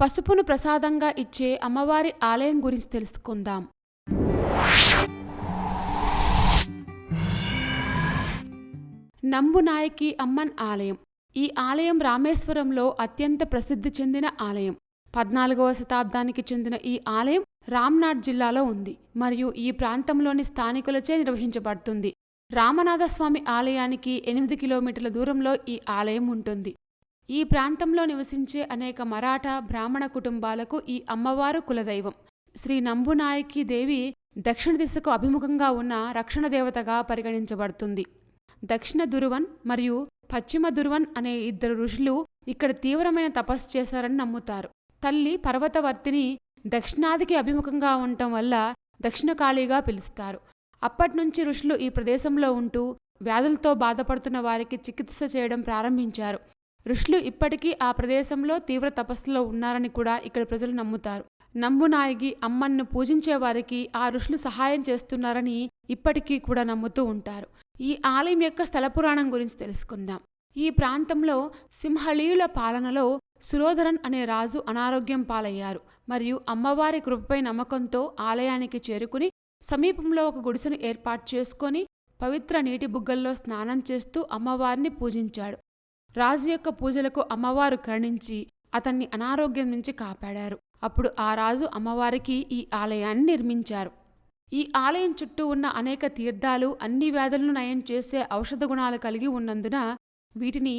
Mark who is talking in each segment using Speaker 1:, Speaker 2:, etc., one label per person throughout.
Speaker 1: పసుపును ప్రసాదంగా ఇచ్చే అమ్మవారి ఆలయం గురించి తెలుసుకుందాం. నంబునాయకి అమ్మన్ ఆలయం. ఈ ఆలయం రామేశ్వరంలో అత్యంత ప్రసిద్ధి చెందిన ఆలయం. 14వ శతాబ్దానికి చెందిన ఈ ఆలయం రామ్నాథ్ జిల్లాలో ఉంది మరియు ఈ ప్రాంతంలోని స్థానికులచే నిర్వహించబడుతుంది. రామనాథస్వామి ఆలయానికి 8 కిలోమీటర్ల దూరంలో ఈ ఆలయం ఉంటుంది. ఈ ప్రాంతంలో నివసించే అనేక మరాఠా బ్రాహ్మణ కుటుంబాలకు ఈ అమ్మవారు కులదైవం. శ్రీ నంబునాయకి దేవి దక్షిణ దిశకు అభిముఖంగా ఉన్న రక్షణ దేవతగా పరిగణించబడుతుంది. దక్షిణ దురువన్ మరియు పశ్చిమ దురువన్ అనే 2 ఋషులు ఇక్కడ తీవ్రమైన తపస్సు చేశారని నమ్ముతారు. తల్లి పర్వతవర్తిని దక్షిణాదికి అభిముఖంగా ఉండటం వల్ల దక్షిణకాళిగా పిలుస్తారు. అప్పట్నుంచి ఋషులు ఈ ప్రదేశంలో ఉంటూ వ్యాధులతో బాధపడుతున్న వారికి చికిత్స చేయడం ప్రారంభించారు. ఋషులు ఇప్పటికీ ఆ ప్రదేశంలో తీవ్ర తపస్సులో ఉన్నారని కూడా ఇక్కడ ప్రజలు నమ్ముతారు. నంబునాయకి అమ్మన్ను పూజించే వారికి ఆ ఋషులు సహాయం చేస్తున్నారని ఇప్పటికీ కూడా నమ్ముతూ ఉంటారు. ఈ ఆలయం యొక్క స్థల పురాణం గురించి తెలుసుకుందాం. ఈ ప్రాంతంలో సింహళీయుల పాలనలో సురోధరన్ అనే రాజు అనారోగ్యం పాలయ్యారు మరియు అమ్మవారి కృపపై నమ్మకంతో ఆలయానికి చేరుకుని సమీపంలో ఒక గుడిసెను ఏర్పాటు చేసుకొని పవిత్ర నీటి బుగ్గల్లో స్నానం చేస్తూ అమ్మవారిని పూజించాడు. రాజు యొక్క పూజలకు అమ్మవారు కరుణించి అతన్ని అనారోగ్యం నుంచి కాపాడారు. అప్పుడు ఆ రాజు అమ్మవారికి ఈ ఆలయాన్ని నిర్మించారు. ఈ ఆలయం చుట్టూ ఉన్న అనేక తీర్థాలు అన్ని వ్యాధులను నయం చేసే ఔషధ గుణాలు కలిగి ఉన్నందున వీటిని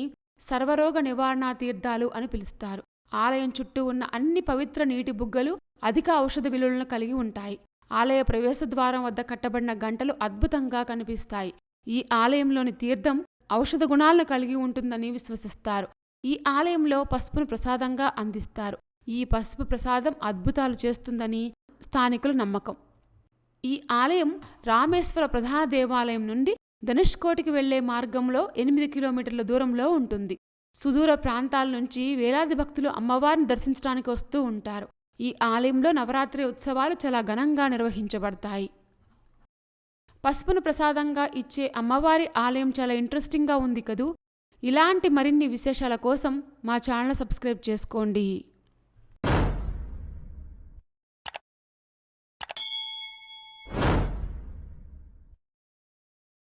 Speaker 1: సర్వరోగ నివారణా తీర్థాలు అని పిలుస్తారు. ఆలయం చుట్టూ ఉన్న అన్ని పవిత్ర నీటి బుగ్గలు అధిక ఔషధ విలువలను కలిగి ఉంటాయి. ఆలయ ప్రవేశ ద్వారం వద్ద కట్టబడిన గంటలు అద్భుతంగా కనిపిస్తాయి. ఈ ఆలయంలోని తీర్థం ఔషధ గుణాలను కలిగి ఉంటుందని విశ్వసిస్తారు. ఈ ఆలయంలో పసుపును ప్రసాదంగా అందిస్తారు. ఈ పసుపు ప్రసాదం అద్భుతాలు చేస్తుందని స్థానికుల నమ్మకం. ఈ ఆలయం రామేశ్వర ప్రధాన దేవాలయం నుండి ధనుష్కోటికి వెళ్లే మార్గంలో 8 కిలోమీటర్ల దూరంలో ఉంటుంది. సుదూర ప్రాంతాల నుంచి వేలాది భక్తులు అమ్మవారిని దర్శించడానికి వస్తూ ఉంటారు. ఈ ఆలయంలో నవరాత్రి ఉత్సవాలు చాలా ఘనంగా నిర్వహించబడతాయి. పసుపును ప్రసాదంగా ఇచ్చే అమ్మవారి ఆలయం చాలా ఇంట్రెస్టింగ్గా ఉంది కదూ. ఇలాంటి మరిన్ని విశేషాల కోసం మా ఛానల్ సబ్స్క్రైబ్ చేసుకోండి.